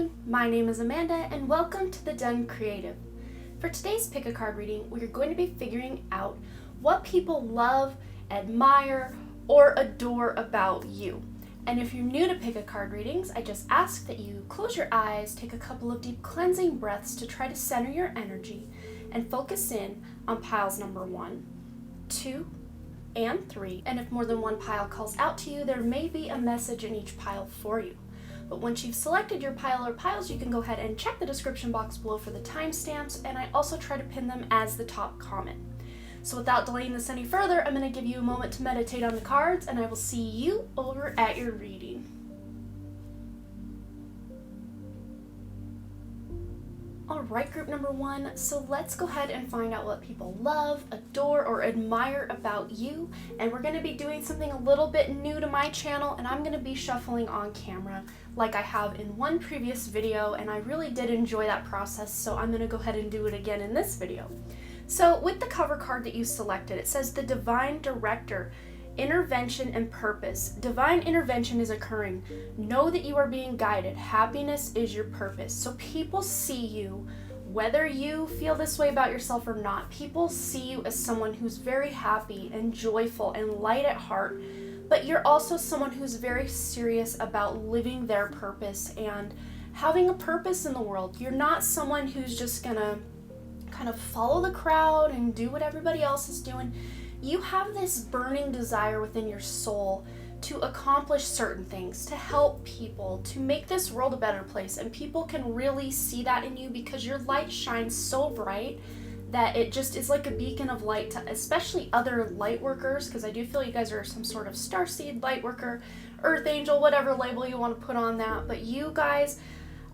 morning, my name is Amanda and welcome to the Done Creative. For today's pick a card reading, we are going to be figuring out what people love, admire, or adore about you. And if you're new to pick a card readings, I just ask that you close your eyes, take a couple of deep cleansing breaths to try to center your energy and focus in on piles number 1, 2, and 3. And if more than one pile calls out to you, there may be a message in each pile for you. But once you've selected your pile or piles, you can go ahead and check the description box below for the timestamps, and I also try to pin them as the top comment. So without delaying this any further, I'm going to give you a moment to meditate on the cards, and I will see you over at your reading. Alright, group number 1, so let's go ahead and find out what people love, adore, or admire about you. And we're going to be doing something a little bit new to my channel, and I'm going to be shuffling on camera like I have in one previous video, and I really did enjoy that process, so I'm going to go ahead and do it again in this video. So with the cover card that you selected, it says the Divine Director, Intervention and Purpose. Divine intervention is occurring. Know that you are being guided. Happiness is your purpose. So people see you, whether you feel this way about yourself or not, people see you as someone who's very happy and joyful and light at heart, but you're also someone who's very serious about living their purpose and having a purpose in the world. You're not someone who's just gonna kind of follow the crowd and do what everybody else is doing. You have this burning desire within your soul to accomplish certain things, to help people, to make this world a better place, and people can really see that in you because your light shines so bright that it just is like a beacon of light to especially other light workers, because I do feel you guys are some sort of starseed, light worker, earth angel, whatever label you want to put on that, but you guys,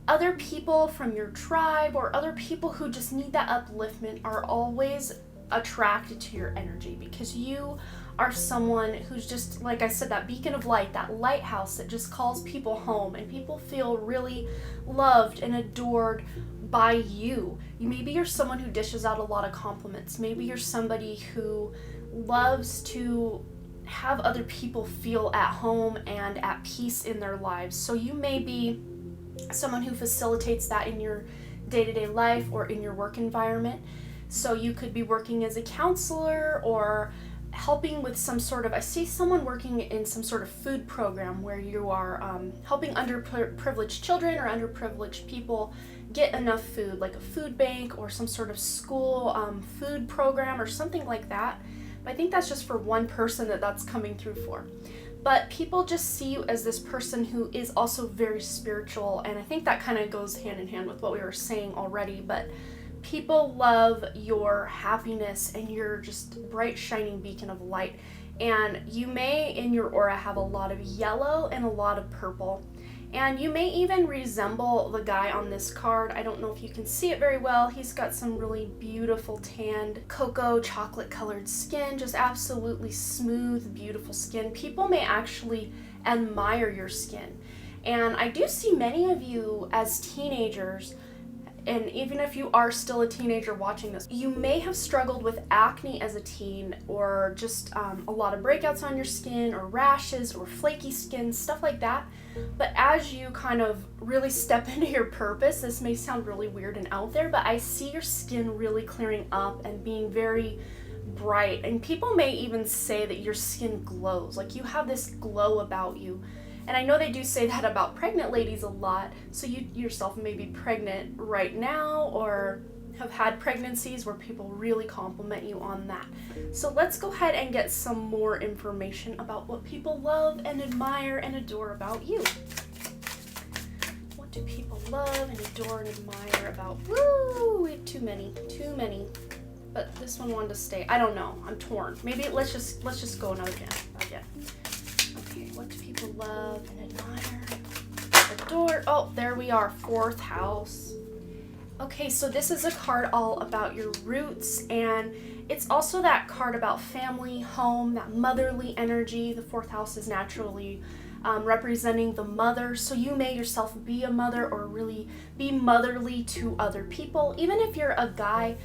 other people from your tribe or other people who just need that upliftment are always attracted to your energy because you are someone who's just, like I said, that beacon of light, that lighthouse that just calls people home, and people feel really loved and adored by you. Maybe you're someone who dishes out a lot of compliments. Maybe you're somebody who loves to have other people feel at home and at peace in their lives. So you may be someone who facilitates that in your day-to-day life or in your work environment. So you could be working as a counselor or helping with some sort of, I see someone working in some sort of food program where you are helping underprivileged children or underprivileged people get enough food, like a food bank or some sort of school food program or something like that. But I think that's just for one person that's coming through for. But people just see you as this person who is also very spiritual, and I think that kind of goes hand in hand with what we were saying already, but people love your happiness and your just bright shining beacon of light. And you may in your aura have a lot of yellow and a lot of purple. And you may even resemble the guy on this card. I don't know if you can see it very well. He's got some really beautiful tanned cocoa chocolate colored skin, just absolutely smooth, beautiful skin. People may actually admire your skin. And I do see many of you as teenagers, and even if you are still a teenager watching this, you may have struggled with acne as a teen, or just a lot of breakouts on your skin, or rashes, or flaky skin, stuff like that. But as you kind of really step into your purpose, this may sound really weird and out there, but I see your skin really clearing up and being very bright. And people may even say that your skin glows, like you have this glow about you. And I know they do say that about pregnant ladies a lot, so you yourself may be pregnant right now or have had pregnancies where people really compliment you on that. So let's go ahead and get some more information about what people love and admire and adore about you. What do people love and adore and admire about? Woo! We have too many. But this one wanted to stay. I don't know. I'm torn. Maybe let's just go another again. Okay, what do people love and admire, adore? Oh, there we are, 4th house. Okay, so this is a card all about your roots, and it's also that card about family, home, that motherly energy. The 4th house is naturally representing the mother, so you may yourself be a mother or really be motherly to other people. Even if you're a guy,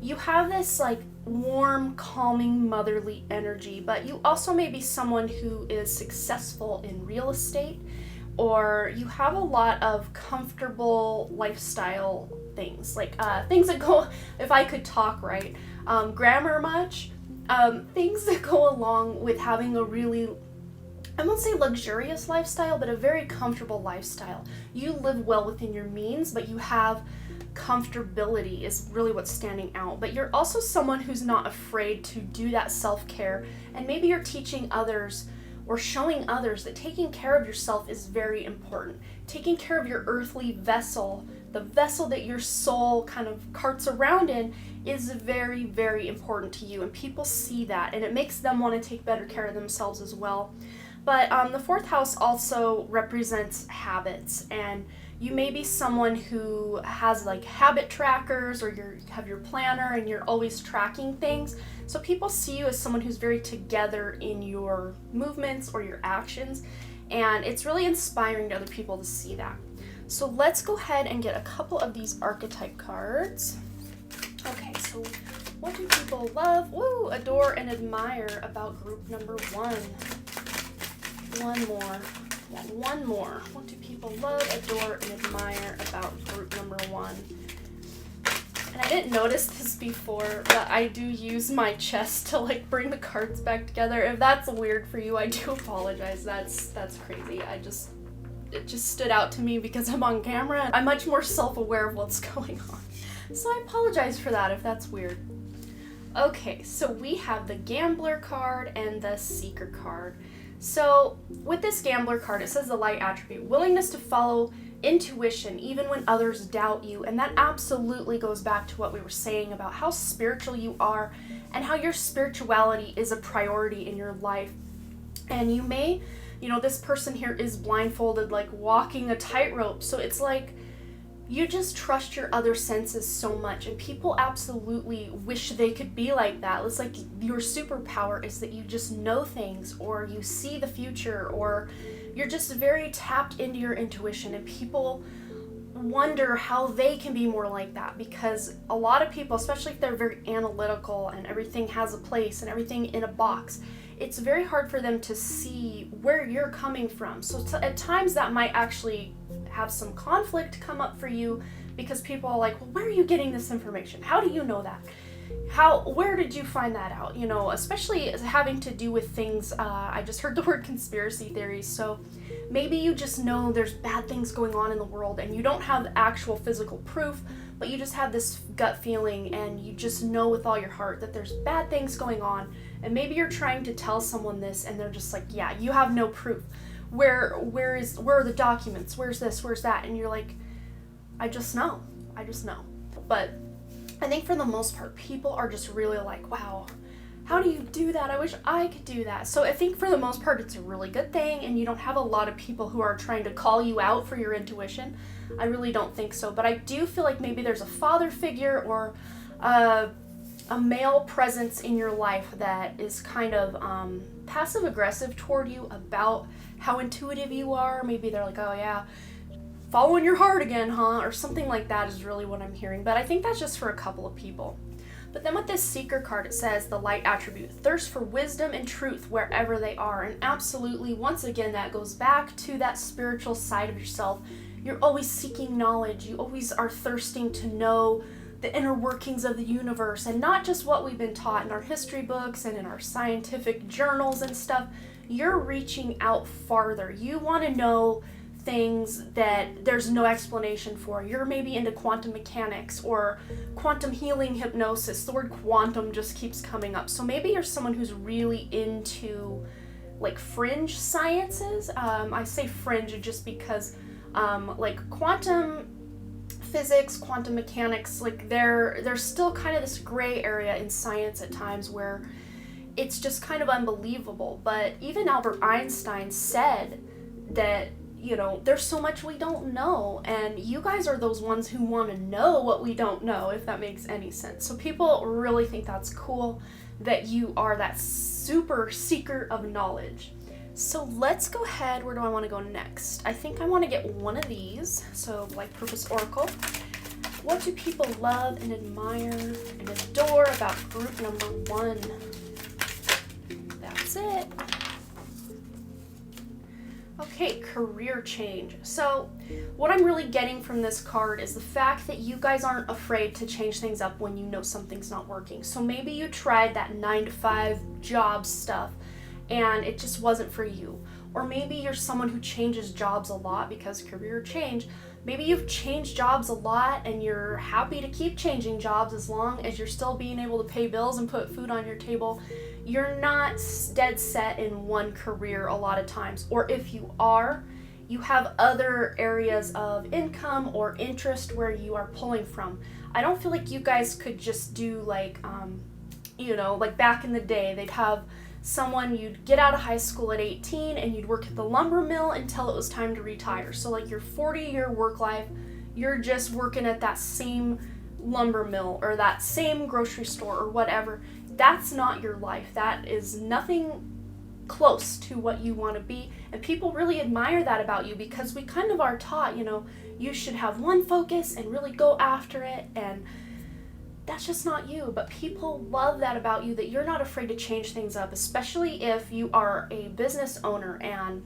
you have this like warm, calming, motherly energy, but you also may be someone who is successful in real estate or you have a lot of comfortable lifestyle things, like things that go, if I could talk right, grammar much, things that go along with having a really, I won't say luxurious lifestyle, but a very comfortable lifestyle. You live well within your means, but you have comfortability is really what's standing out. But you're also someone who's not afraid to do that self-care, and maybe you're teaching others or showing others that taking care of yourself is very important. Taking care of your earthly vessel, the vessel that your soul kind of carts around in, is very, very important to you, and people see that, and it makes them want to take better care of themselves as well. But the fourth house also represents habits, and you may be someone who has like habit trackers, or you have your planner and you're always tracking things. So people see you as someone who's very together in your movements or your actions, and it's really inspiring to other people to see that. So let's go ahead and get a couple of these archetype cards. Okay, so what do people love, adore, and admire about group number one? One more. Yeah, one more. What do people love, adore, and admire about group number one? And I didn't notice this before, but I do use my chest to like bring the cards back together. If that's weird for you, I do apologize. That's crazy. It just stood out to me because I'm on camera. I'm much more self-aware of what's going on. So I apologize for that if that's weird. Okay, so we have the Gambler card and the Seeker card. So with this Gambler card, it says the light attribute, willingness to follow intuition even when others doubt you. And that absolutely goes back to what we were saying about how spiritual you are and how your spirituality is a priority in your life. And you may, this person here is blindfolded, like walking a tightrope. So it's like you just trust your other senses so much, and people absolutely wish they could be like that. It's like your superpower is that you just know things, or you see the future, or you're just very tapped into your intuition, and people wonder how they can be more like that, because a lot of people, especially if they're very analytical and everything has a place and everything in a box, it's very hard for them to see where you're coming from. So at times that might actually have some conflict come up for you, because people are like, well, where are you getting this information? How do you know that? Where did you find that out? Especially having to do with things, I just heard the word conspiracy theories. So maybe you just know there's bad things going on in the world, and you don't have actual physical proof, but you just have this gut feeling, and you just know with all your heart that there's bad things going on. And maybe you're trying to tell someone this, and they're just like, yeah, you have no proof. Where are the documents? Where's this? Where's that? And you're like, I just know. But I think for the most part, people are just really like, wow, how do you do that? I wish I could do that. So I think for the most part, it's a really good thing, and you don't have a lot of people who are trying to call you out for your intuition. I really don't think so. But I do feel like maybe there's a father figure or a male presence in your life that is kind of passive aggressive toward you about how intuitive you are. Maybe they're like, oh yeah, following your heart again, huh? Or something like that is really what I'm hearing. But I think that's just for a couple of people. But then with this Seeker card, it says the light attribute, thirst for wisdom and truth wherever they are. And absolutely, once again, that goes back to that spiritual side of yourself. You're always seeking knowledge. You always are thirsting to know the inner workings of the universe, and not just what we've been taught in our history books and in our scientific journals and stuff. You're reaching out farther. You want to know things that there's no explanation for. You're maybe into quantum mechanics or quantum healing hypnosis. The word quantum just keeps coming up. So maybe you're someone who's really into like fringe sciences. I say fringe just because like quantum physics, quantum mechanics, like there's still kind of this gray area in science at times where it's just kind of unbelievable. But even Albert Einstein said that, there's so much we don't know, and you guys are those ones who want to know what we don't know, if that makes any sense. So people really think that's cool that you are that super seeker of knowledge. So let's go ahead. Where do I want to go next? I think I want to get one of these. So Life Purpose Oracle. What do people love and admire and adore about group number one? That's it. Okay, career change. So, what I'm really getting from this card is the fact that you guys aren't afraid to change things up when you know something's not working. So, maybe you tried that 9 to 5 job stuff and it just wasn't for you. Or maybe you're someone who changes jobs a lot because career change. Maybe you've changed jobs a lot and you're happy to keep changing jobs as long as you're still being able to pay bills and put food on your table. You're not dead set in one career a lot of times. Or if you are, you have other areas of income or interest where you are pulling from. I don't feel like you guys could just do like, like back in the day, they'd have someone, you'd get out of high school at 18 and you'd work at the lumber mill until it was time to retire. So like your 40-year work life, you're just working at that same lumber mill or that same grocery store or whatever. That's not your life. That is nothing close to what you want to be. And people really admire that about you because we kind of are taught, you should have one focus and really go after it, and that's just not you. But people love that about you, that you're not afraid to change things up, especially if you are a business owner. And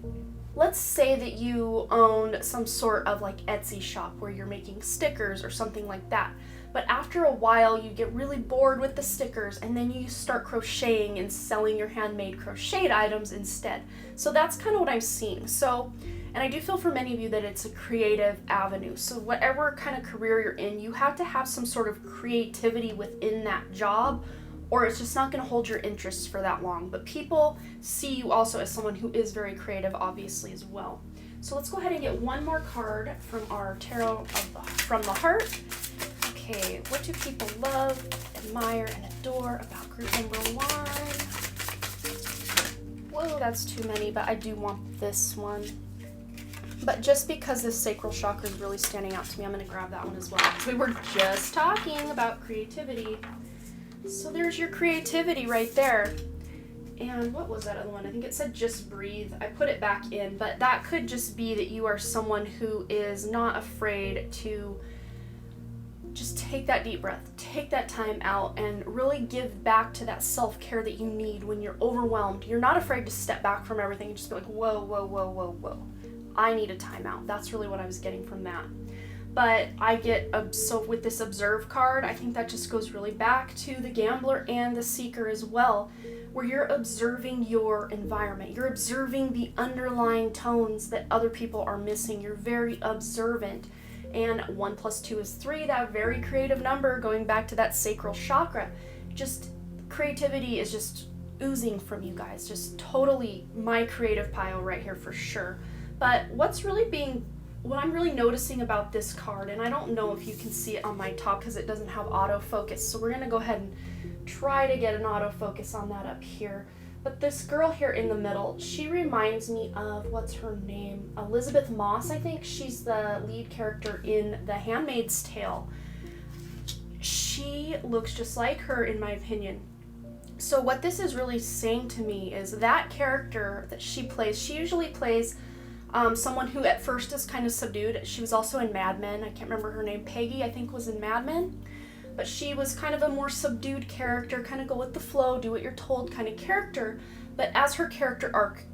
let's say that you own some sort of like Etsy shop where you're making stickers or something like that. But after a while, you get really bored with the stickers and then you start crocheting and selling your handmade crocheted items instead. So that's kind of what I'm seeing. So, and I do feel for many of you that it's a creative avenue. So whatever kind of career you're in, you have to have some sort of creativity within that job, or it's just not going to hold your interests for that long. But people see you also as someone who is very creative, obviously, as well. So let's go ahead and get one more card from our tarot from the heart. Okay, what do people love, admire, and adore about group number 1? Whoa, that's too many, but I do want this one. But just because this sacral chakra is really standing out to me, I'm going to grab that one as well. We were just talking about creativity. So there's your creativity right there. And what was that other one? I think it said just breathe. I put it back in, but that could just be that you are someone who is not afraid to just take that deep breath, take that time out, and really give back to that self-care that you need when you're overwhelmed. You're not afraid to step back from everything and just be like, whoa, whoa, whoa, whoa, whoa. I need a timeout. That's really what I was getting from that. But I get, so with this observe card, I think that just goes really back to the gambler and the seeker as well, where you're observing your environment. You're observing the underlying tones that other people are missing. You're very observant. And 1 + 2 is 3, that very creative number, going back to that sacral chakra. Just creativity is just oozing from you guys. Just totally my creative pile right here for sure. But what I'm really noticing about this card, and I don't know if you can see it on my top because it doesn't have autofocus, so we're going to go ahead and try to get an autofocus on that up here. But this girl here in the middle, she reminds me of, what's her name? Elizabeth Moss, I think. She's the lead character in The Handmaid's Tale. She looks just like her, in my opinion. So what this is really saying to me is that character that she plays, she usually plays someone who at first is kind of subdued. She was also in Mad Men. I can't remember her name. Peggy, I think, was in Mad Men. But she was kind of a more subdued character, kind of go with the flow, do what you're told kind of character. But as her character arc,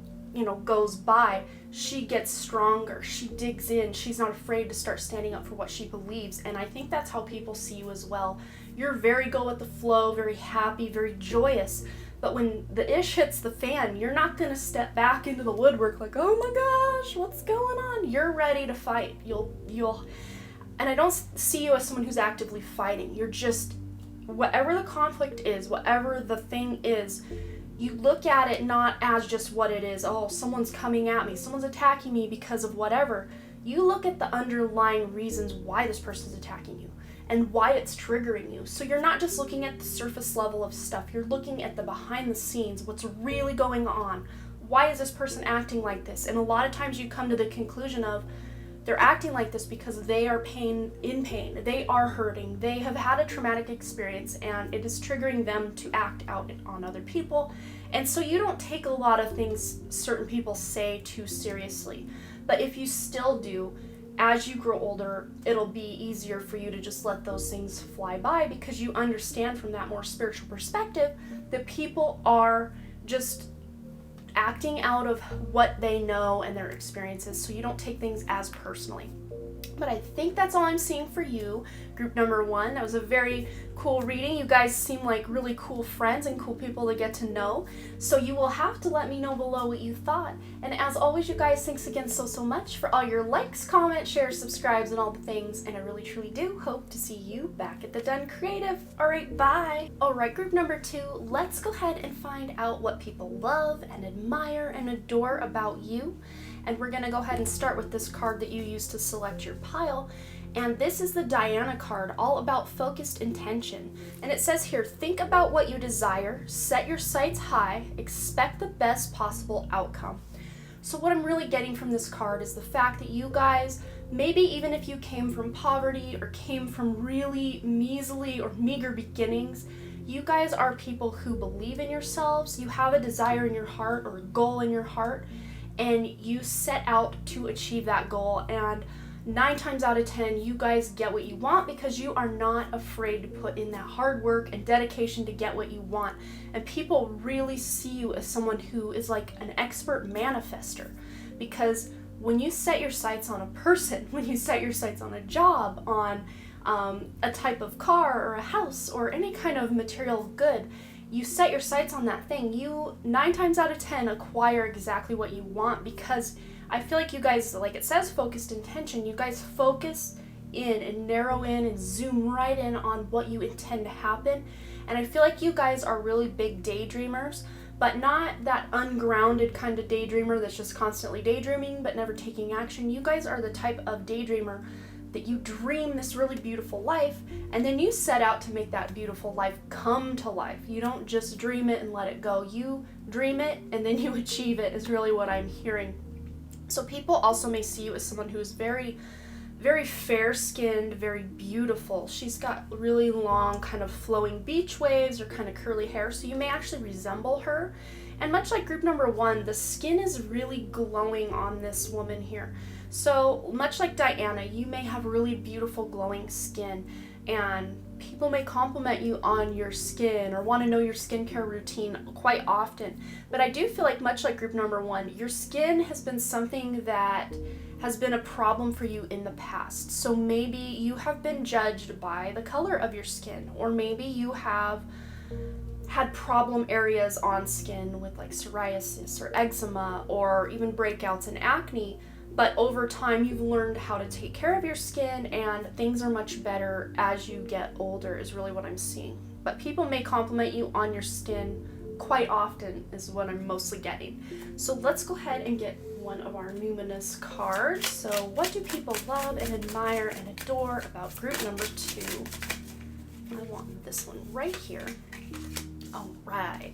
goes by, she gets stronger. She digs in. She's not afraid to start standing up for what she believes. And I think that's how people see you as well. You're very go with the flow, very happy, very joyous. But when the ish hits the fan, you're not going to step back into the woodwork like, oh my gosh, what's going on? You're ready to fight. And I don't see you as someone who's actively fighting. You're just, whatever the conflict is, whatever the thing is, you look at it not as just what it is. Oh, someone's coming at me. Someone's attacking me because of whatever. You look at the underlying reasons why this person's attacking you and why it's triggering you. So you're not just looking at the surface level of stuff. You're looking at the behind the scenes, what's really going on. Why is this person acting like this? And a lot of times you come to the conclusion of, they're acting like this because they are in pain. They are hurting. They have had a traumatic experience and it is triggering them to act out on other people. And so you don't take a lot of things certain people say too seriously. But if you still do, as you grow older, it'll be easier for you to just let those things fly by because you understand from that more spiritual perspective that people are just acting out of what they know and their experiences, so you don't take things as personally. But I think that's all I'm seeing for you, group number 1. That was a very cool reading. You guys seem like really cool friends and cool people to get to know. So you will have to let me know below what you thought. And as always, you guys, thanks again so much for all your likes, comments, shares, subscribes, and all the things. And I really truly do hope to see you back at the Done Creative. All right, bye. All right, group number 2, let's go ahead and find out what people love and admire and adore about you. And we're going to go ahead and start with this card that you used to select your pile. And this is the Diana card, all about focused intention. And it says here, think about what you desire, set your sights high, expect the best possible outcome. So what I'm really getting from this card is the fact that you guys, maybe even if you came from poverty or came from really measly or meager beginnings, you guys are people who believe in yourselves. You have a desire in your heart or a goal in your heart, and you set out to achieve that goal. And 9 times out of 10, you guys get what you want because you are not afraid to put in that hard work and dedication to get what you want. And people really see you as someone who is like an expert manifester, because when you set your sights on a person, when you set your sights on a job, on a type of car or a house or any kind of material good, you set your sights on that thing, you 9 times out of 10 acquire exactly what you want, because I feel like you guys, like it says, focused intention, you guys focus in and narrow in and zoom right in on what you intend to happen. And I feel like you guys are really big daydreamers, but not that ungrounded kind of daydreamer that's just constantly daydreaming but never taking action. You guys are the type of daydreamer that you dream this really beautiful life, and then you set out to make that beautiful life come to life. You don't just dream it and let it go. You dream it and then you achieve it, is really what I'm hearing. So people also may see you as someone who is very, very fair-skinned, very beautiful. She's got really long kind of flowing beach waves or kind of curly hair, so you may actually resemble her. And much like group number 1, the skin is really glowing on this woman here. So much like Diana, you may have really beautiful glowing skin, and people may compliment you on your skin or want to know your skincare routine quite often. But I do feel like, much like group number 1, your skin has been something that has been a problem for you in the past. So maybe you have been judged by the color of your skin, or maybe you have had problem areas on skin with like psoriasis or eczema or even breakouts and acne. But over time, you've learned how to take care of your skin, and things are much better as you get older, is really what I'm seeing. But people may compliment you on your skin quite often, is what I'm mostly getting. So let's go ahead and get one of our numinous cards. So what do people love and admire and adore about group number 2? I want this one right here. All right.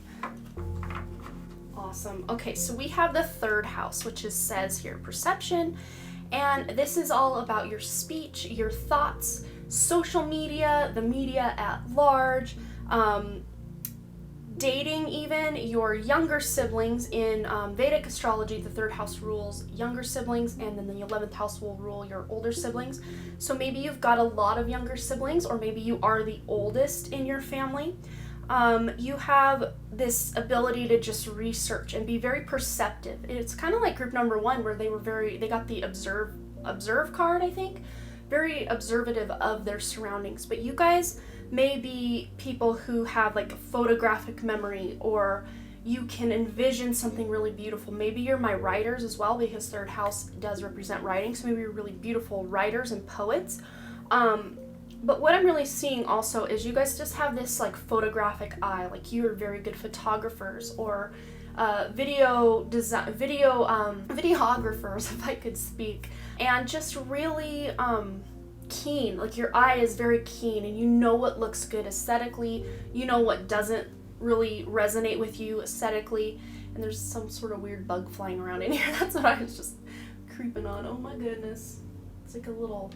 Awesome. Okay, so we have the 3rd house, which says here perception, and this is all about your speech, your thoughts, social media, the media at large, dating even, your younger siblings. In Vedic astrology, the 3rd house rules younger siblings, and then the 11th house will rule your older siblings. So maybe you've got a lot of younger siblings, or maybe you are the oldest in your family. You have this ability to just research and be very perceptive. It's kind of like group number 1, where they got the observe card, I think, very observative of their surroundings. But you guys may be people who have like a photographic memory, or you can envision something really beautiful. Maybe you're my writers as well, because 3rd house does represent writing. So maybe you're really beautiful writers and poets. But what I'm really seeing also is you guys just have this like photographic eye, like you're very good photographers, or videographers, if I could speak, and just really keen. Like your eye is very keen, and you know what looks good aesthetically, you know what doesn't really resonate with you aesthetically. And there's some sort of weird bug flying around in here. That's what I was just creeping on. Oh my goodness, it's like a little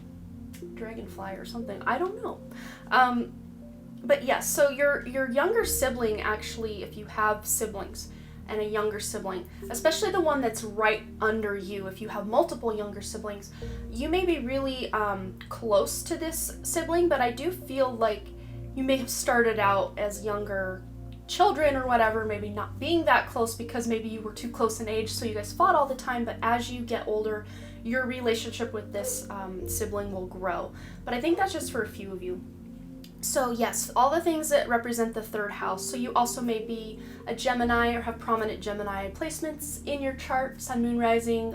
dragonfly or something, I don't know. But yes, so your younger sibling, actually, if you have siblings and a younger sibling, especially the one that's right under you, if you have multiple younger siblings, you may be really close to this sibling, but I do feel like you may have started out as younger children or whatever, maybe not being that close because maybe you were too close in age, so you guys fought all the time, but as you get older, your relationship with this sibling will grow. But I think that's just for a few of you. So yes, all the things that represent the third house. So you also may be a Gemini or have prominent Gemini placements in your chart, sun, moon, rising,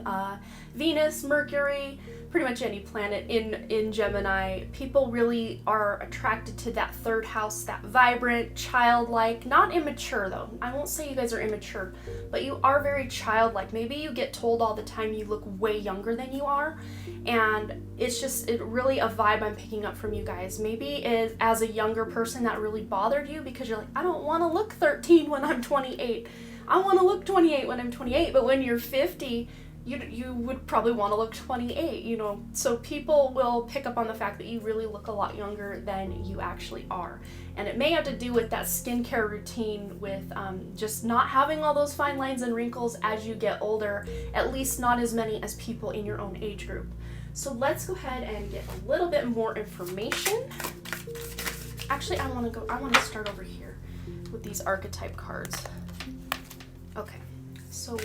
Venus, Mercury, pretty much any planet in Gemini. People really are attracted to that third house, that vibrant, childlike, not immature though. I won't say you guys are immature, but you are very childlike. Maybe you get told all the time you look way younger than you are, and it's really a vibe I'm picking up from you guys. Maybe as a younger person that really bothered you because you're like, I don't want to look 13 when I'm 28. I want to look 28 when I'm 28, but when you're 50, you would probably want to look 28, you know. So people will pick up on the fact that you really look a lot younger than you actually are. And it may have to do with that skincare routine, with just not having all those fine lines and wrinkles as you get older, at least not as many as people in your own age group. So let's go ahead and get a little bit more information. Actually, I want to start over here with these archetype cards. Okay. So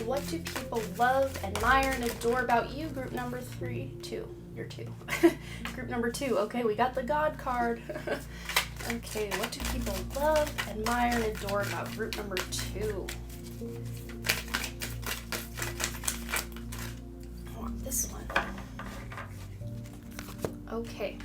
what do people love, admire, and adore about you? Group number 2. You're 2. Group number 2. Okay, we got the God card. Okay, what do people love, admire, and adore about group number 2? I want this one. Okay.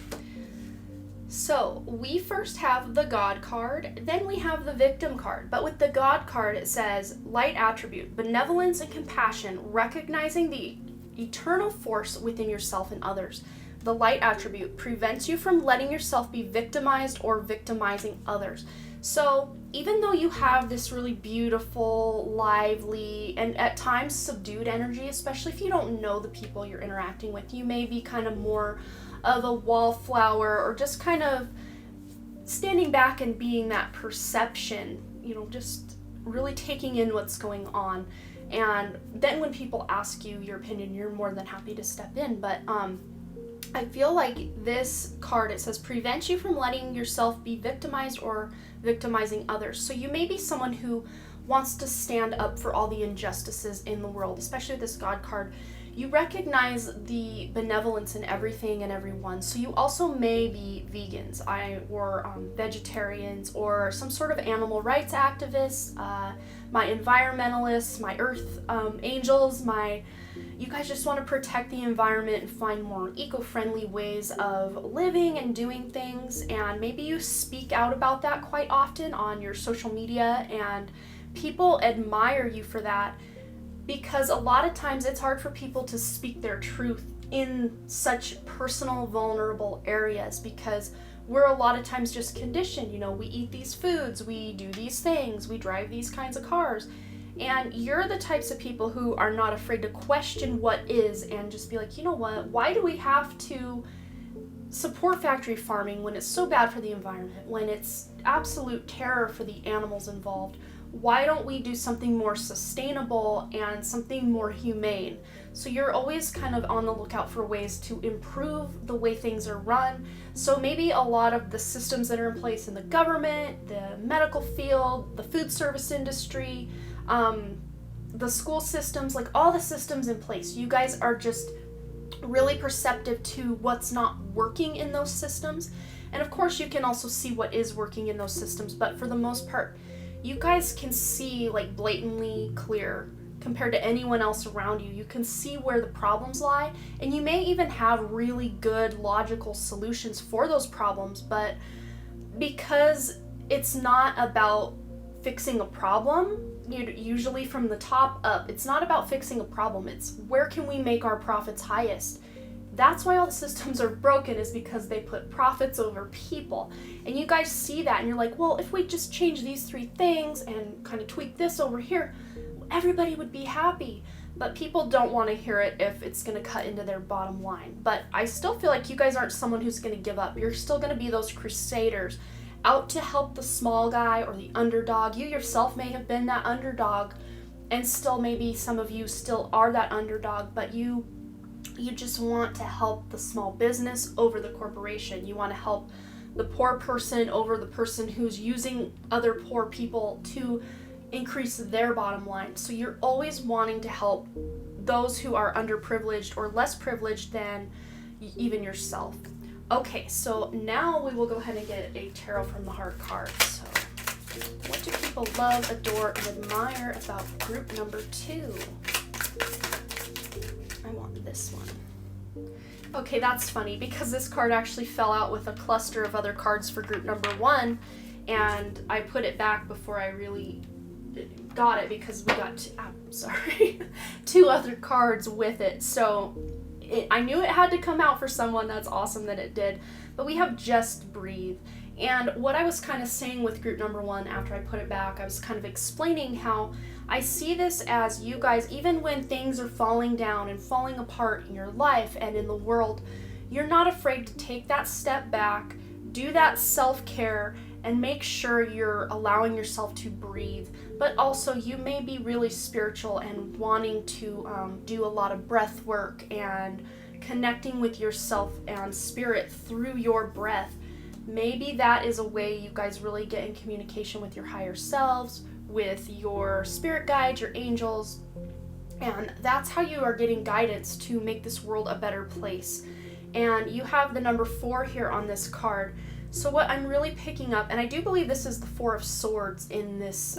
So we first have the God card, then we have the Victim card. But with the God card, it says light attribute, benevolence and compassion, recognizing the eternal force within yourself and others. The light attribute prevents you from letting yourself be victimized or victimizing others. So even though you have this really beautiful, lively, and at times subdued energy, especially if you don't know the people you're interacting with, you may be kind of more of a wallflower or just kind of standing back and being that perception, you know, just really taking in what's going on. And then when people ask you your opinion, you're more than happy to step in. But I feel like this card, it says prevent you from letting yourself be victimized or victimizing others. So you may be someone who wants to stand up for all the injustices in the world, especially with this God card. You recognize the benevolence in everything and everyone. So you also may be vegans or vegetarians or some sort of animal rights activists, my environmentalists, my earth angels, you guys just want to protect the environment and find more eco-friendly ways of living and doing things. And maybe you speak out about that quite often on your social media, and people admire you for that. Because a lot of times it's hard for people to speak their truth in such personal, vulnerable areas, because we're a lot of times just conditioned. You know, we eat these foods, we do these things, we drive these kinds of cars. And you're the types of people who are not afraid to question what is and just be like, you know what, why do we have to support factory farming when it's so bad for the environment, when it's absolute terror for the animals involved? Why don't we do something more sustainable and something more humane? So you're always kind of on the lookout for ways to improve the way things are run. So maybe a lot of the systems that are in place in the government, the medical field, the food service industry, the school systems, like all the systems in place, you guys are just really perceptive to what's not working in those systems. And of course you can also see what is working in those systems, but for the most part, you guys can see like blatantly clear compared to anyone else around you. You can see where the problems lie, and you may even have really good logical solutions for those problems, but because it's not about fixing a problem, usually from the top up, it's not about fixing a problem, it's where can we make our profits highest. That's why all the systems are broken, is because they put profits over people. And you guys see that and you're like, well, if we just change these 3 things and kind of tweak this over here, everybody would be happy. But people don't want to hear it if it's going to cut into their bottom line. But I still feel like you guys aren't someone who's going to give up. You're still going to be those crusaders out to help the small guy or the underdog. You yourself may have been that underdog, and still maybe some of you still are that underdog, but you just want to help the small business over the corporation. You want to help the poor person over the person who's using other poor people to increase their bottom line. So you're always wanting to help those who are underprivileged or less privileged than even yourself. Okay, so now we will go ahead and get a tarot from the heart card. So what do people love, adore, and admire about group number 2? I want this one. Okay, that's funny because this card actually fell out with a cluster of other cards for group number 1, and I put it back before I really got it because we got 2 other cards with it. So I knew it had to come out for someone. That's awesome that it did. But we have Just Breathe. And what I was kind of saying with group number 1 after I put it back, I was kind of explaining how I see this as you guys, even when things are falling down and falling apart in your life and in the world, you're not afraid to take that step back, do that self-care, and make sure you're allowing yourself to breathe. But also you may be really spiritual and wanting to do a lot of breath work and connecting with yourself and spirit through your breath. Maybe that is a way you guys really get in communication with your higher selves, with your spirit guides, your angels, and that's how you are getting guidance to make this world a better place. And you have the number 4 here on this card. So what I'm really picking up, and I do believe this is the 4 of Swords in this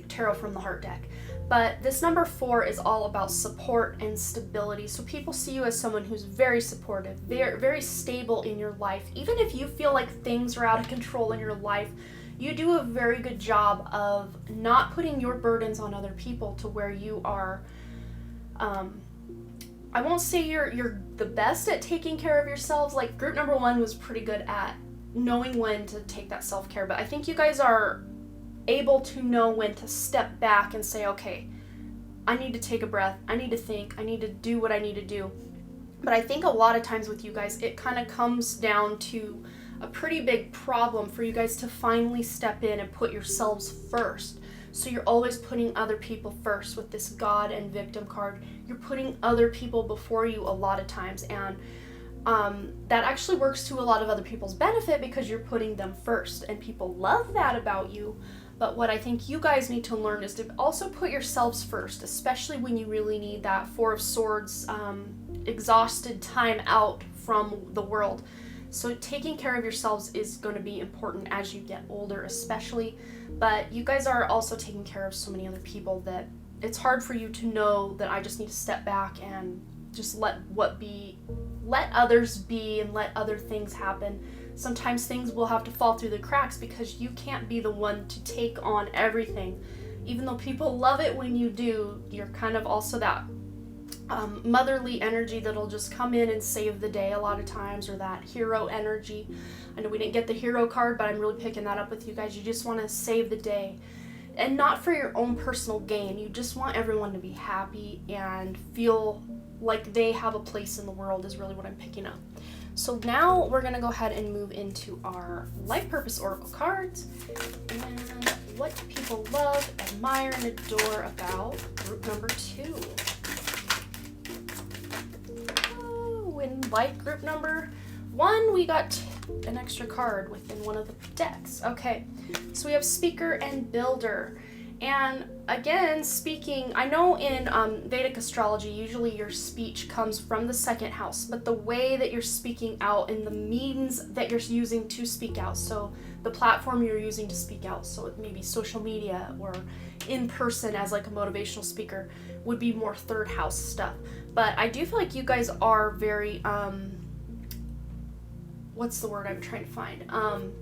tarot from the heart deck, but this number 4 is all about support and stability. So people see you as someone who's very supportive, very, very stable in your life. Even if you feel like things are out of control in your life, you do a very good job of not putting your burdens on other people to where you are, I won't say you're the best at taking care of yourselves. Like group number 1 was pretty good at knowing when to take that self-care, but I think you guys are able to know when to step back and say, okay, I need to take a breath, I need to think, I need to do what I need to do. But I think a lot of times with you guys, it kind of comes down to a pretty big problem for you guys to finally step in and put yourselves first. So you're always putting other people first with this God and victim card. You're putting other people before you a lot of times, and that actually works to a lot of other people's benefit because you're putting them first, and people love that about you. But what I think you guys need to learn is to also put yourselves first, especially when you really need that 4 of Swords exhausted time out from the world. So taking care of yourselves is going to be important as you get older especially, but you guys are also taking care of so many other people that it's hard for you to know that I just need to step back and just let others be and let other things happen. Sometimes things will have to fall through the cracks because you can't be the one to take on everything. Even though people love it when you do, you're kind of also that motherly energy that'll just come in and save the day a lot of times, or that hero energy. I know we didn't get the hero card, but I'm really picking that up with you guys. You just want to save the day, and not for your own personal gain. You just want everyone to be happy and feel like they have a place in the world is really what I'm picking up. So now we're going to go ahead and move into our life purpose oracle cards. And what do people love, admire, and adore about group number 2? Oh, in life group number 1, we got an extra card within one of the decks. Okay, so we have speaker and builder. And again, speaking, I know in Vedic astrology, usually your speech comes from the 2nd house, but the way that you're speaking out and the means that you're using to speak out, so the platform you're using to speak out, so it may be social media or in person as like a motivational speaker, would be more 3rd house stuff. But I do feel like you guys are very, what's the word I'm trying to find?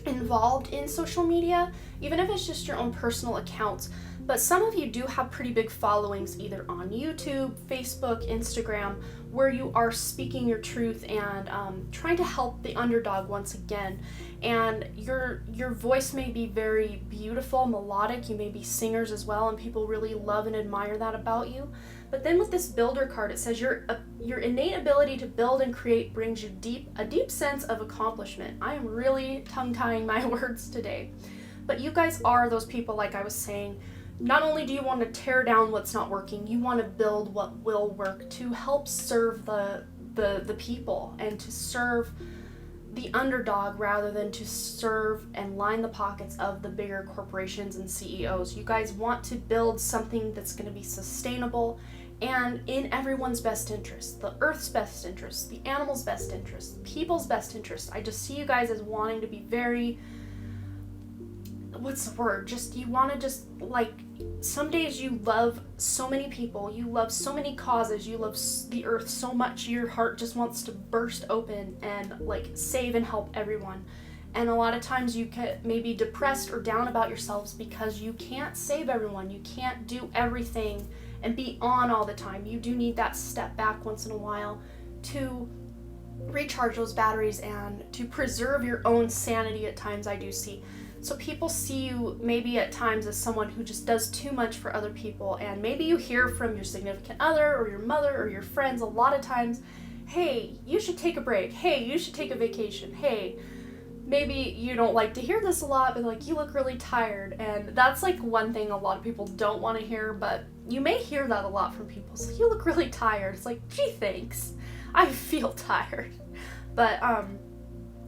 Involved in social media, even if it's just your own personal accounts. But some of you do have pretty big followings either on YouTube, Facebook, Instagram, where you are speaking your truth and trying to help the underdog once again. And your voice may be very beautiful, melodic. You may be singers as well, and people really love and admire that about you. But then with this builder card, it says your innate ability to build and create brings you a deep sense of accomplishment. I am really tongue-tying my words today. But you guys are those people, like I was saying. Not only do you want to tear down what's not working, you want to build what will work to help serve the people and to serve the underdog rather than to serve and line the pockets of the bigger corporations and CEOs. You guys want to build something that's going to be sustainable and in everyone's best interest, the earth's best interest, the animals' best interest, people's best interest. I just see you guys as wanting to be very, what's the word? Just, you want to just, like, some days you love so many people, you love so many causes, you love the earth so much, your heart just wants to burst open and, like, save and help everyone. And a lot of times you may be depressed or down about yourselves because you can't save everyone, you can't do everything and be on all the time. You do need that step back once in a while to recharge those batteries and to preserve your own sanity at times, I do see. So people see you maybe at times as someone who just does too much for other people, and maybe you hear from your significant other or your mother or your friends a lot of times, hey, you should take a break, hey, you should take a vacation, hey, maybe you don't like to hear this a lot, but like, you look really tired. And that's like one thing a lot of people don't want to hear, but you may hear that a lot from people. So you look really tired. It's like, gee, thanks. I feel tired. But,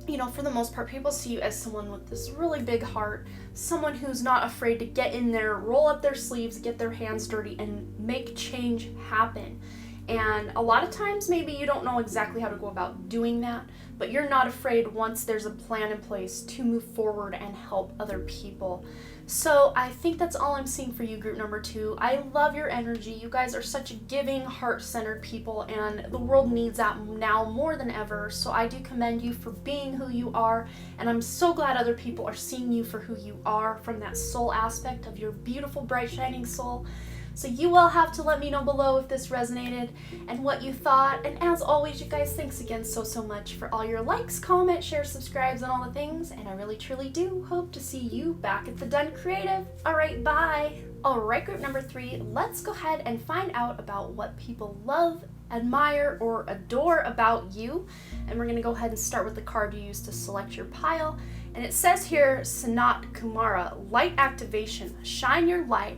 you know, for the most part, people see you as someone with this really big heart, someone who's not afraid to get in there, roll up their sleeves, get their hands dirty, and make change happen. And a lot of times maybe you don't know exactly how to go about doing that, but you're not afraid once there's a plan in place to move forward and help other people. So I think that's all I'm seeing for you, group number 2. I love your energy. You guys are such giving, heart-centered people, and the world needs that now more than ever. So I do commend you for being who you are, and I'm so glad other people are seeing you for who you are from that soul aspect of your beautiful, bright, shining soul. So you all have to let me know below if this resonated and what you thought. And as always, you guys, thanks again so much for all your likes, comments, shares, subscribes, and all the things. And I really, truly do hope to see you back at the Done Creative. All right, bye. All right, group number 3, let's go ahead and find out about what people love, admire, or adore about you. And we're going to go ahead and start with the card you used to select your pile. And it says here, Sanat Kumara, light activation, shine your light.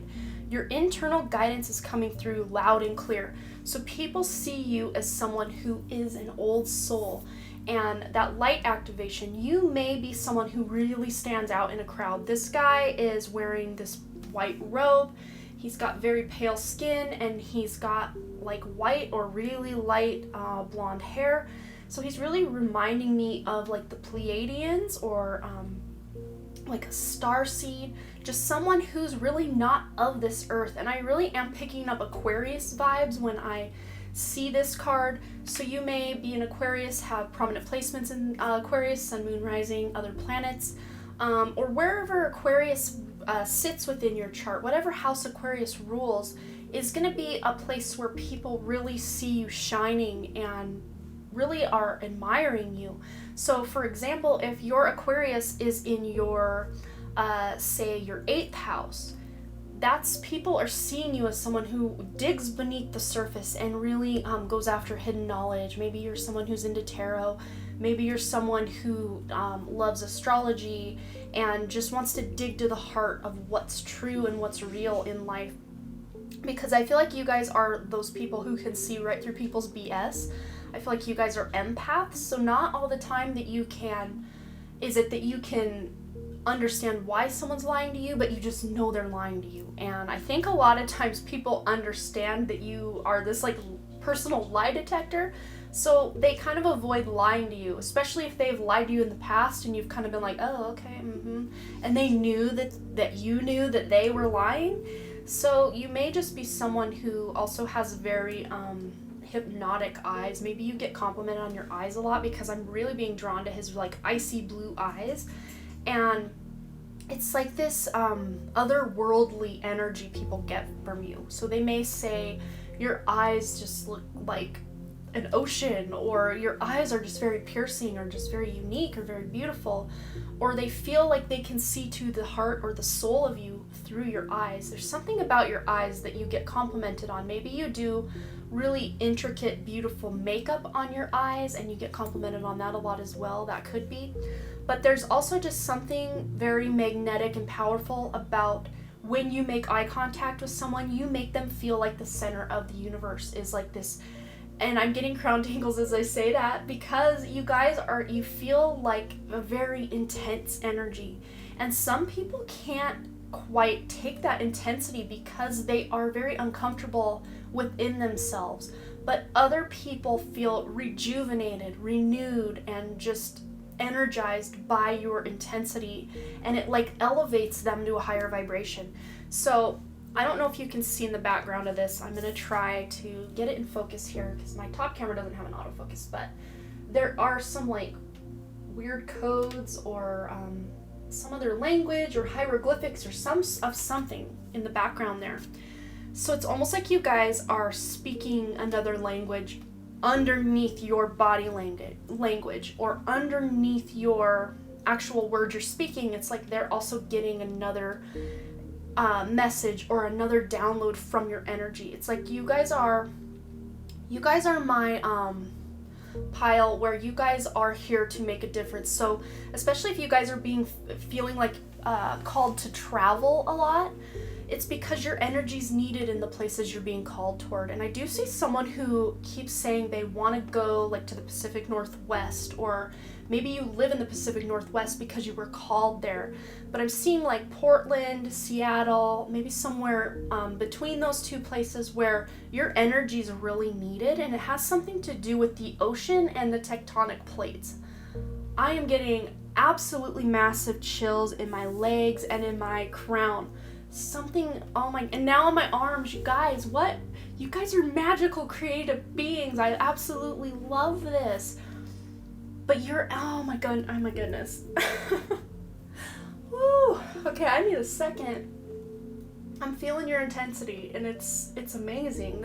Your internal guidance is coming through loud and clear. So people see you as someone who is an old soul. And that light activation, you may be someone who really stands out in a crowd. This guy is wearing this white robe. He's got very pale skin, and he's got like white or really light blonde hair. So he's really reminding me of like the Pleiadians or like a starseed, just someone who's really not of this earth. And I really am picking up Aquarius vibes when I see this card. So you may be an Aquarius, have prominent placements in Aquarius, sun, moon, rising, other planets, or wherever Aquarius sits within your chart, whatever house Aquarius rules is going to be a place where people really see you shining and really are admiring you. So for example, if your Aquarius is in your say your 8th house, that's people are seeing you as someone who digs beneath the surface and really goes after hidden knowledge. Maybe you're someone who's into tarot, maybe you're someone who loves astrology and just wants to dig to the heart of what's true and what's real in life. Because I feel like you guys are those people who can see right through people's BS. I feel like you guys are empaths, so not all the time that you can understand why someone's lying to you, but you just know they're lying to you. And I think a lot of times people understand that you are this like personal lie detector, so they kind of avoid lying to you, especially if they've lied to you in the past and you've kind of been like, oh, okay, and they knew that you knew that they were lying. So you may just be someone who also has very hypnotic eyes. Maybe you get complimented on your eyes a lot, because I'm really being drawn to his like icy blue eyes, and it's like this otherworldly energy people get from you. So they may say your eyes just look like an ocean, or your eyes are just very piercing, or just very unique, or very beautiful, or they feel like they can see to the heart or the soul of you through your eyes. There's something about your eyes that you get complimented on. Maybe you do really intricate, beautiful makeup on your eyes and you get complimented on that a lot as well. That could be. But there's also just something very magnetic and powerful about when you make eye contact with someone, you make them feel like the center of the universe is like this And I'm getting crown tingles as I say that because you guys you feel like a very intense energy. And some people can't quite take that intensity because they are very uncomfortable within themselves. But other people feel rejuvenated, renewed, and just energized by your intensity, and it like elevates them to a higher vibration. So I don't know if you can see in the background of this. I'm going to try to get it in focus here because my top camera doesn't have an autofocus, but there are some like weird codes or some other language or hieroglyphics or something in the background there. So it's almost like you guys are speaking another language underneath your body language or underneath your actual words you're speaking. It's like they're also getting another message or another download from your energy. It's like you guys are my pile where you guys are here to make a difference. So especially if you guys are feeling like called to travel a lot, it's because your energy's needed in the places you're being called toward. And I do see someone who keeps saying they want to go like to the Pacific Northwest, or maybe you live in the Pacific Northwest because you were called there. But I'm seeing like Portland, Seattle, maybe somewhere between those two places where your energy is really needed, and it has something to do with the ocean and the tectonic plates. I am getting absolutely massive chills in my legs and in my crown. And now on my arms, you guys, what? You guys are magical, creative beings. I absolutely love this. But oh my goodness. Woo. Okay, I need a second. I'm feeling your intensity, and it's amazing.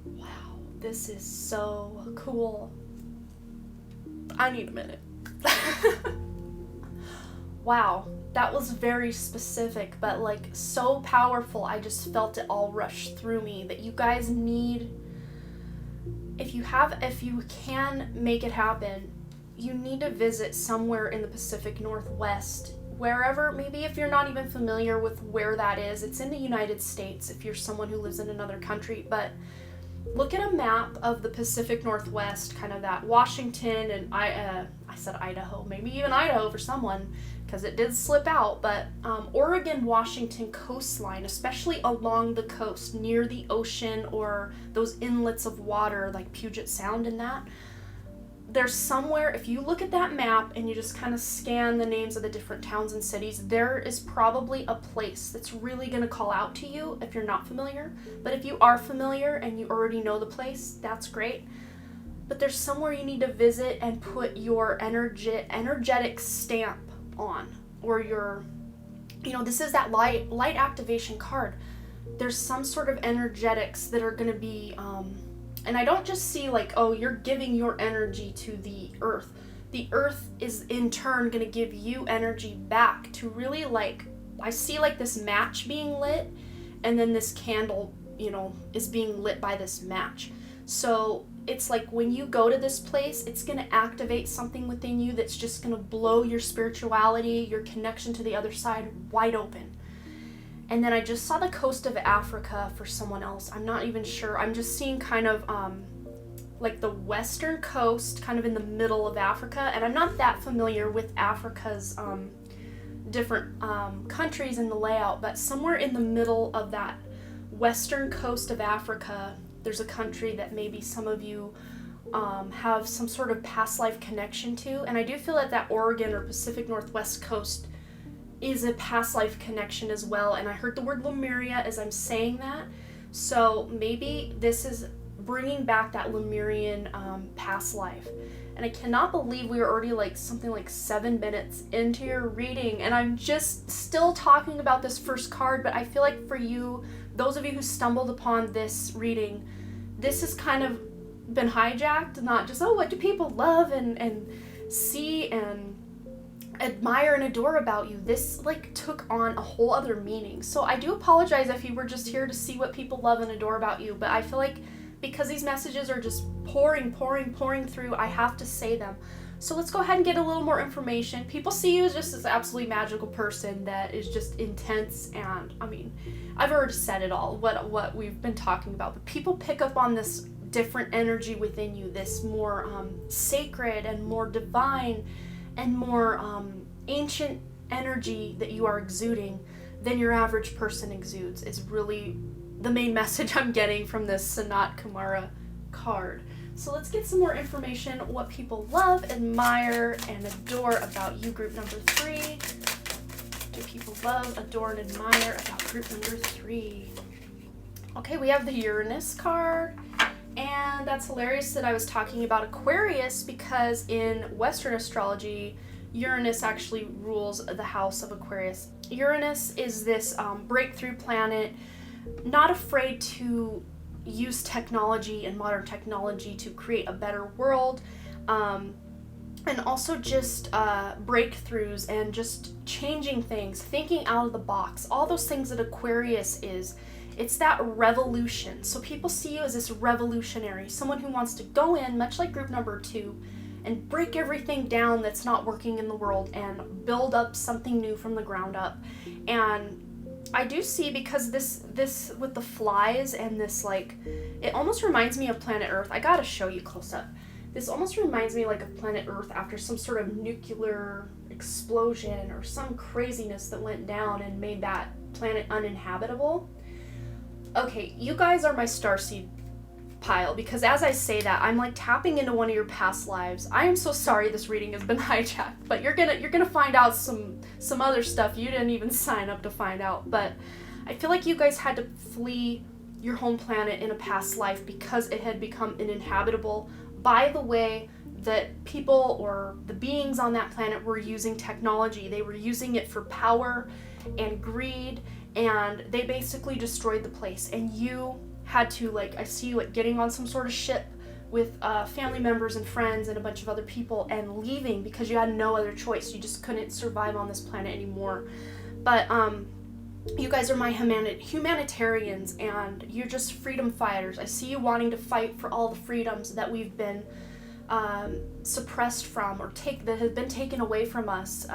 Wow, this is so cool. I need a minute. Wow, that was very specific, but like so powerful. I just felt it all rush through me that you guys need, if you can make it happen, you need to visit somewhere in the Pacific Northwest, wherever, maybe if you're not even familiar with where that is. It's in the United States if you're someone who lives in another country, but look at a map of the Pacific Northwest, kind of that Washington and I said Idaho, maybe even Idaho for someone, because it did slip out, but Oregon, Washington coastline, especially along the coast near the ocean or those inlets of water like Puget Sound and that. There's somewhere, if you look at that map and you just kind of scan the names of the different towns and cities, there is probably a place that's really going to call out to you if you're not familiar. But if you are familiar and you already know the place, that's great. But there's somewhere you need to visit and put your energetic stamp on, or your, this is that light activation card. There's some sort of energetics that are going to be and I don't just see like, oh, you're giving your energy to the earth. The earth is in turn going to give you energy back to really like, I see like this match being lit, and then this candle, is being lit by this match. So it's like when you go to this place, it's going to activate something within you that's just going to blow your spirituality, your connection to the other side wide open. And then I just saw the coast of Africa for someone else. I'm not even sure. I'm just seeing kind of like the western coast, kind of in the middle of Africa. And I'm not that familiar with Africa's different countries in the layout, but somewhere in the middle of that western coast of Africa, there's a country that maybe some of you have some sort of past life connection to. And I do feel that Oregon or Pacific Northwest coast is a past life connection as well. And I heard the word Lemuria as I'm saying that. So maybe this is bringing back that Lemurian past life. And I cannot believe we are already like something like 7 minutes into your reading, and I'm just still talking about this first card. But I feel like for you, those of you who stumbled upon this reading, this has kind of been hijacked, not just, oh, what do people love and see and admire and adore about you. This like took on a whole other meaning. So I do apologize if you were just here to see what people love and adore about you, but I feel like because these messages are just pouring through, I have to say them. So let's go ahead and get a little more information. People see you as just this absolutely magical person that is just intense, and I mean, I've already said it all, what we've been talking about, but people pick up on this different energy within you, this more sacred and more divine and more ancient energy that you are exuding than your average person exudes, is really the main message I'm getting from this Sanat Kumara card. So let's get some more information, what people love, admire, and adore about you, group number 3. Do people love, adore, and admire about group number 3? Okay, we have the Uranus card, and that's hilarious that I was talking about Aquarius, because in Western astrology, Uranus actually rules the house of Aquarius. Uranus is this breakthrough planet, not afraid to use technology and modern technology to create a better world, and also just breakthroughs and just changing things, thinking out of the box, all those things that Aquarius is. It's that revolution. So people see you as this revolutionary, someone who wants to go in, much like group number 2, and break everything down that's not working in the world and build up something new from the ground up. And I do see, because this with the flies and this, like, it almost reminds me of planet Earth. I gotta show you close up. This almost reminds me like of planet Earth after some sort of nuclear explosion or some craziness that went down and made that planet uninhabitable. Okay, you guys are my starseed pile, because as I say that, I'm like tapping into one of your past lives. I am so sorry this reading has been hijacked, but you're gonna find out some other stuff you didn't even sign up to find out. But I feel like you guys had to flee your home planet in a past life because it had become uninhabitable by the way that people or the beings on that planet were using technology. They were using it for power and greed, and they basically destroyed the place. And you had to, like, I see you like getting on some sort of ship with family members and friends and a bunch of other people and leaving because you had no other choice. You just couldn't survive on this planet anymore. But you guys are my humanitarians, and you're just freedom fighters. I see you wanting to fight for all the freedoms that we've been suppressed from, or that have been taken away from us.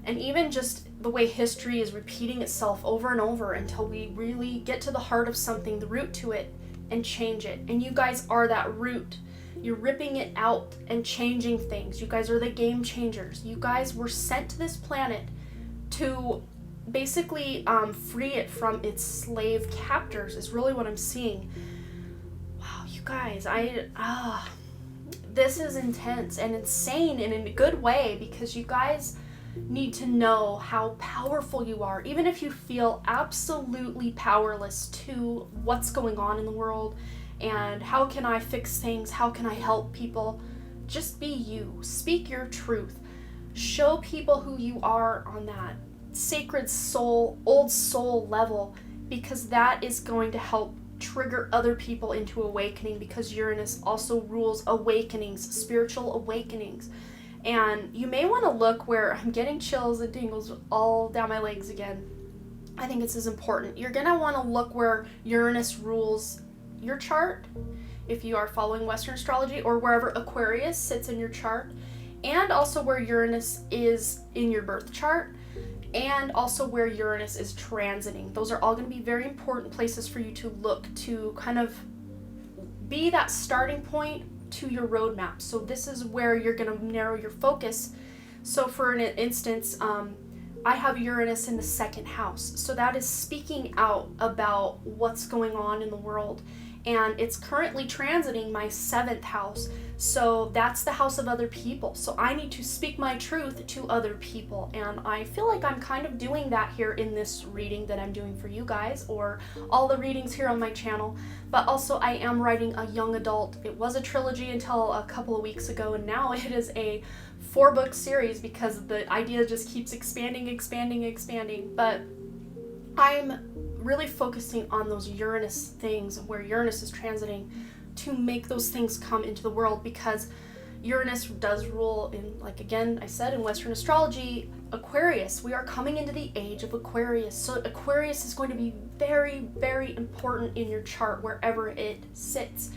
And even just the way history is repeating itself over and over until we really get to the heart of something, the root to it, and change it. And you guys are that root. You're ripping it out and changing things. You guys are the game changers. You guys were sent to this planet to basically free it from its slave captors, is really what I'm seeing. Wow, you guys, this is intense and insane, and in a good way, because you guys need to know how powerful you are, even if you feel absolutely powerless to what's going on in the world and how can I fix things, how can I help people. Just be you. Speak your truth. Show people who you are on that sacred soul, old soul level, because that is going to help trigger other people into awakening, because Uranus also rules awakenings, spiritual awakenings. And you may want to look where I'm getting chills and tingles all down my legs again. I think this is important. You're going to want to look where Uranus rules your chart, if you are following Western astrology, or wherever Aquarius sits in your chart, and also where Uranus is in your birth chart, and also where Uranus is transiting. Those are all going to be very important places for you to look, to kind of be that starting point to your roadmap. So this is where you're going to narrow your focus. So for an instance, I have Uranus in the 2nd house. So that is speaking out about what's going on in the world. And it's currently transiting my 7th house. So that's the house of other people. So I need to speak my truth to other people. And I feel like I'm kind of doing that here in this reading that I'm doing for you guys, or all the readings here on my channel. But also I am writing a young adult. It was a trilogy until a couple of weeks ago, and now it is a 4-book series because the idea just keeps expanding. But I'm really focusing on those Uranus things where Uranus is transiting to make those things come into the world, because Uranus does rule in, like again I said, in Western astrology, Aquarius. We are coming into the age of Aquarius. So Aquarius is going to be very, very important in your chart wherever it sits.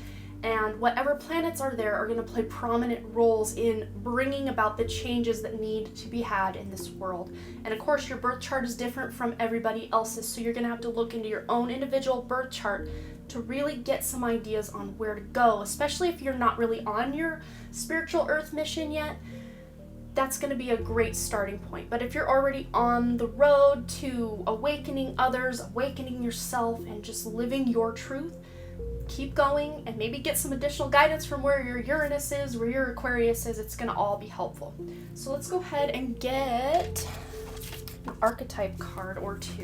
And whatever planets are there are going to play prominent roles in bringing about the changes that need to be had in this world. And of course, your birth chart is different from everybody else's, so you're going to have to look into your own individual birth chart to really get some ideas on where to go, especially if you're not really on your spiritual earth mission yet. That's going to be a great starting point. But if you're already on the road to awakening others, awakening yourself, and just living your truth, keep going and maybe get some additional guidance from where your Uranus is, where your Aquarius is. It's going to all be helpful. So let's go ahead and get an archetype card or two.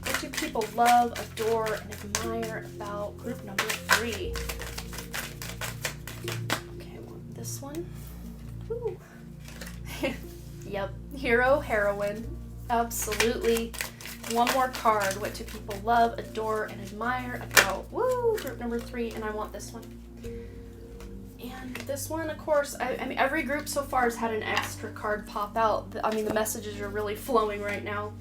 What do people love, adore, and admire about group number 3? Okay, I want this one. Ooh. Yep, hero, heroine. Absolutely. One more card. What do people love, adore, and admire about group number 3? And I want this one. And this one, of course, I mean, every group so far has had an extra card pop out. I mean, the messages are really flowing right now.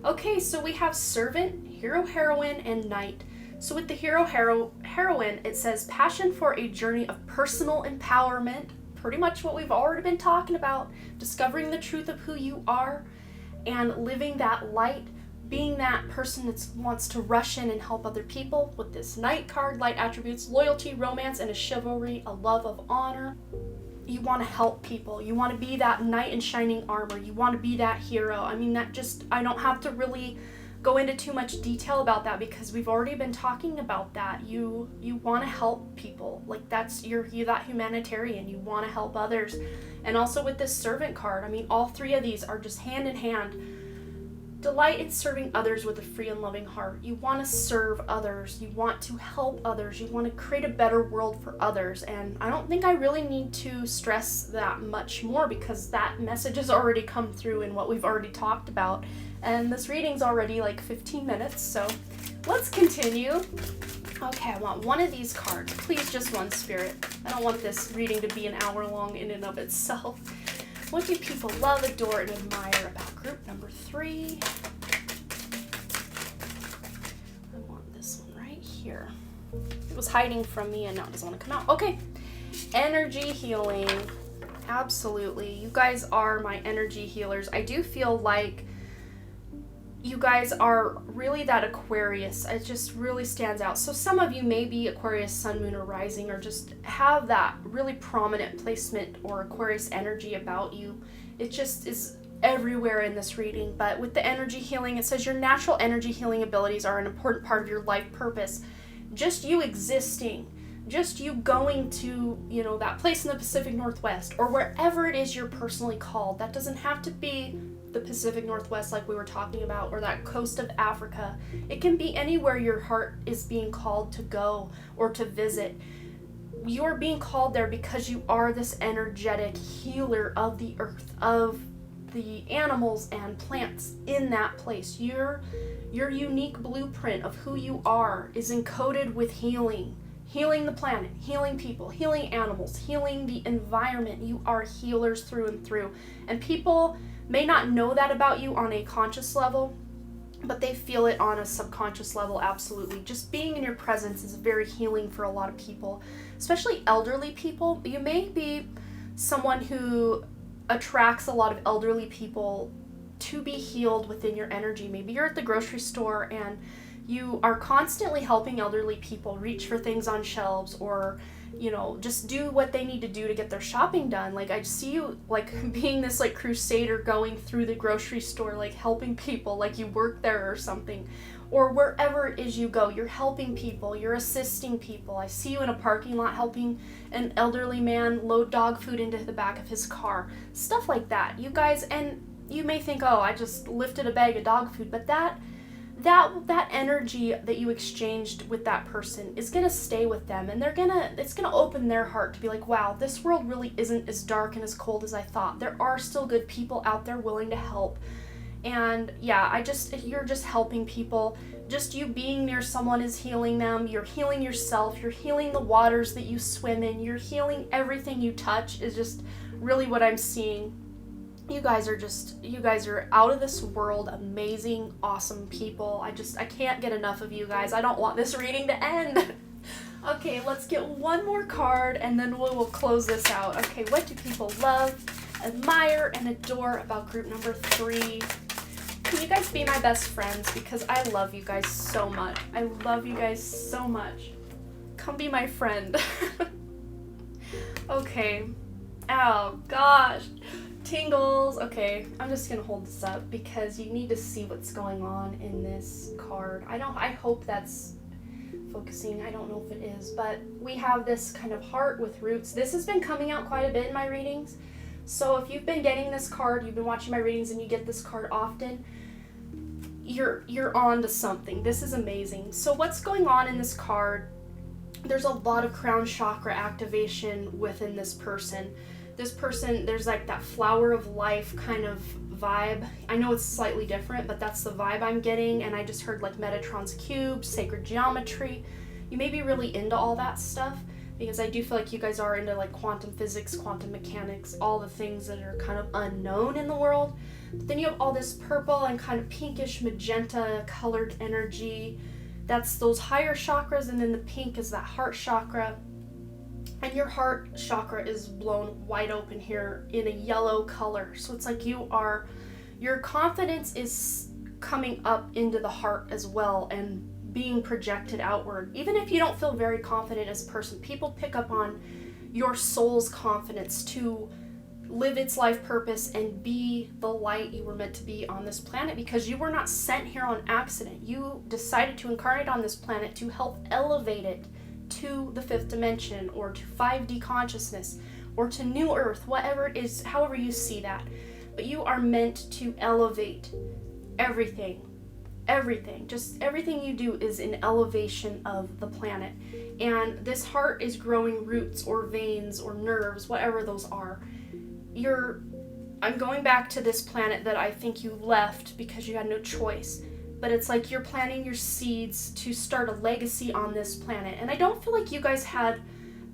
Okay, so we have servant, hero, heroine, and knight. So with the hero, heroine, it says passion for a journey of personal empowerment. Pretty much what we've already been talking about. Discovering the truth of who you are and living that light. Being that person that wants to rush in and help other people. With this knight card, light attributes, loyalty, romance, and a chivalry, a love of honor. You want to help people. You want to be that knight in shining armor. You want to be that hero. I mean, I don't have to really go into too much detail about that because we've already been talking about that. You want to help people. Like you're that humanitarian. You want to help others. And also with this servant card, I mean, all 3 of these are just hand in hand. Delight in serving others with a free and loving heart. You want to serve others. You want to help others. You want to create a better world for others. And I don't think I really need to stress that much more because that message has already come through in what we've already talked about. And this reading's already like 15 minutes, so let's continue. Okay, I want one of these cards. Please, just one, Spirit. I don't want this reading to be an hour long in and of itself. What do people love, adore, and admire about group number 3? I want this one right here. It was hiding from me and now it doesn't want to come out. Okay, energy healing. Absolutely. You guys are my energy healers. I do feel like you guys are really that Aquarius. It just really stands out. So some of you may be Aquarius, Sun, Moon, or Rising, or just have that really prominent placement or Aquarius energy about you. It just is everywhere in this reading. But with the energy healing, it says your natural energy healing abilities are an important part of your life purpose. Just you existing, just you going to, that place in the Pacific Northwest or wherever it is you're personally called. That doesn't have to be the Pacific Northwest like we were talking about, or that coast of Africa. It can be anywhere your heart is being called to go or to visit. You are being called there because you are this energetic healer of the earth, of the animals and plants in that place. Your unique blueprint of who you are is encoded with healing. Healing the planet, healing people, healing animals, healing the environment. You are healers through and through. And people may not know that about you on a conscious level, but they feel it on a subconscious level, absolutely. Just being in your presence is very healing for a lot of people, especially elderly people. You may be someone who attracts a lot of elderly people to be healed within your energy. Maybe you're at the grocery store and you are constantly helping elderly people reach for things on shelves or just do what they need to do to get their shopping done. Like, I see you, like, being this, like, crusader going through the grocery store, like, helping people, like you work there or something. Or wherever it is you go, you're helping people, you're assisting people. I see you in a parking lot helping an elderly man load dog food into the back of his car. Stuff like that. You guys, and you may think, oh, I just lifted a bag of dog food, but that energy that you exchanged with that person is going to stay with them, and it's going to open their heart to be like, wow, this world really isn't as dark and as cold as I thought. There are still good people out there willing to help. And yeah, you're just helping people. Just you being near someone is healing them. You're healing yourself. You're healing the waters that you swim in. You're healing everything you touch is just really what I'm seeing. You guys are out of this world, amazing, awesome people. I can't get enough of you guys. I don't want this reading to end. Okay, let's get one more card and then we will close this out. Okay, what do people love, admire, and adore about group number 3? Can you guys be my best friends? Because I love you guys so much. I love you guys so much. Come be my friend. Okay. Oh, gosh. Tingles. Okay, I'm just gonna hold this up because you need to see what's going on in this card. I hope that's focusing. I don't know if it is, but we have this kind of heart with roots. This has been coming out quite a bit in my readings. So if you've been getting this card, you've been watching my readings and you get this card often, you're on to something. This is amazing. So what's going on in this card? There's a lot of crown chakra activation within this person. This person, there's like that flower of life kind of vibe. I know it's slightly different, but that's the vibe I'm getting. And I just heard like Metatron's cube, sacred geometry. You may be really into all that stuff because I do feel like you guys are into like quantum physics, quantum mechanics, all the things that are kind of unknown in the world. But then you have all this purple and kind of pinkish magenta colored energy. That's those higher chakras, and then the pink is that heart chakra. And your heart chakra is blown wide open here in a yellow color. So it's like your confidence is coming up into the heart as well and being projected outward. Even if you don't feel very confident as a person, people pick up on your soul's confidence to live its life purpose and be the light you were meant to be on this planet, because you were not sent here on accident. You decided to incarnate on this planet to help elevate it to the 5th dimension or to 5D consciousness or to New Earth, whatever it is, however you see that. But you are meant to elevate everything. Just everything you do is an elevation of the planet. And this heart is growing roots or veins or nerves, whatever those are. I'm going back to this planet that I think you left because you had no choice. But it's like you're planting your seeds to start a legacy on this planet. And I don't feel like you guys had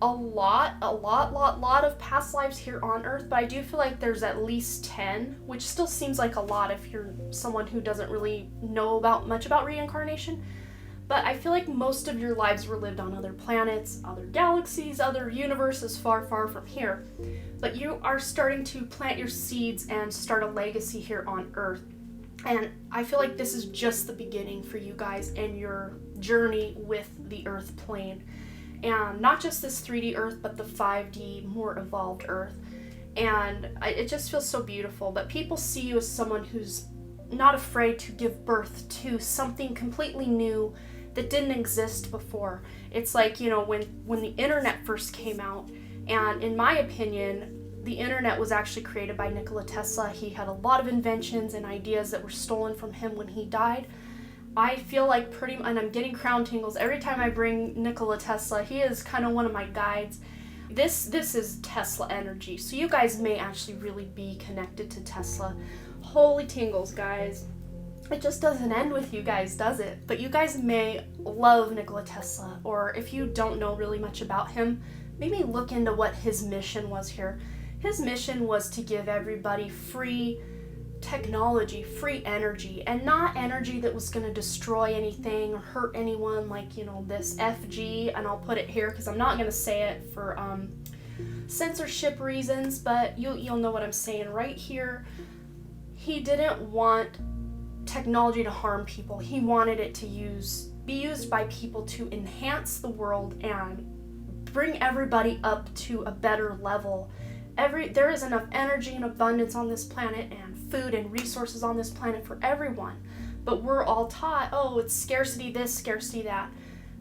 a lot of past lives here on Earth, but I do feel like there's at least 10, which still seems like a lot if you're someone who doesn't really know much about reincarnation. But I feel like most of your lives were lived on other planets, other galaxies, other universes far, far from here. But you are starting to plant your seeds and start a legacy here on Earth. And I feel like this is just the beginning for you guys and your journey with the Earth plane. And not just this 3D Earth, but the 5D, more evolved Earth. And it just feels so beautiful. But people see you as someone who's not afraid to give birth to something completely new that didn't exist before. It's like, you know, when the internet first came out, and in my opinion, the internet was actually created by Nikola Tesla. He had a lot of inventions and ideas that were stolen from him when he died. I feel like and I'm getting crown tingles every time I bring Nikola Tesla. He is kind of one of my guides. This is Tesla energy. So you guys may actually really be connected to Tesla. Holy tingles, guys. It just doesn't end with you guys, does it? But you guys may love Nikola Tesla, or if you don't know really much about him, maybe look into what his mission was here. His mission was to give everybody free technology, free energy, and not energy that was going to destroy anything or hurt anyone, like, you know, this FG, and I'll put it here because I'm not going to say it for censorship reasons, but you'll know what I'm saying right here. He didn't want technology to harm people. He wanted it to be used by people to enhance the world and bring everybody up to a better level. There is enough energy and abundance on this planet and food and resources on this planet for everyone. But we're all taught, oh, it's scarcity this, scarcity that.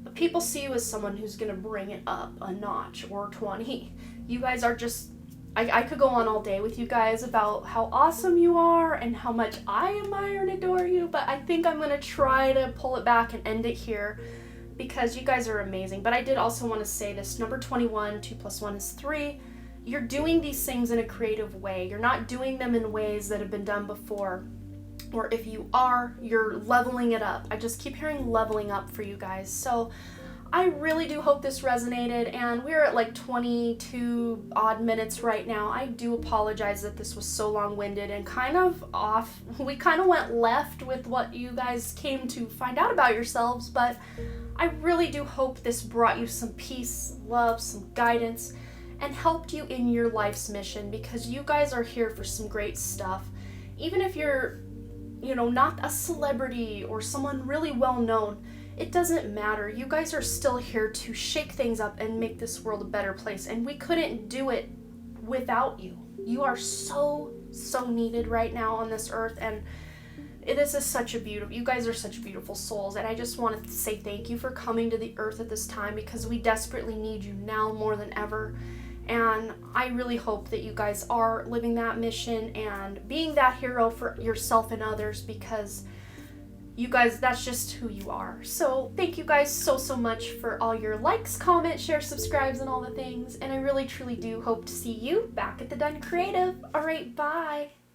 But people see you as someone who's going to bring it up a notch or 20. You guys are just, I could go on all day with you guys about how awesome you are and how much I admire and adore you, but I think I'm going to try to pull it back and end it here because you guys are amazing. But I did also want to say this, number 21, 2 + 1 is 3. You're doing these things in a creative way. You're not doing them in ways that have been done before. Or if you are, you're leveling it up. I just keep hearing leveling up for you guys. So I really do hope this resonated, and we're at like 22 odd minutes right now. I do apologize that this was so long-winded and kind of off. We kind of went left with what you guys came to find out about yourselves, but I really do hope this brought you some peace, love, some guidance, and helped you in your life's mission, because you guys are here for some great stuff. Even if you're, not a celebrity or someone really well known, it doesn't matter. You guys are still here to shake things up and make this world a better place, and we couldn't do it without you. You are so needed right now on this earth, and this is you guys are such beautiful souls, and I just wanted to say thank you for coming to the earth at this time, because we desperately need you now more than ever. And I really hope that you guys are living that mission and being that hero for yourself and others, because you guys, that's just who you are. So thank you guys so much for all your likes, comments, shares, subscribes, and all the things. And I really truly do hope to see you back at the Done Creative. All right, bye.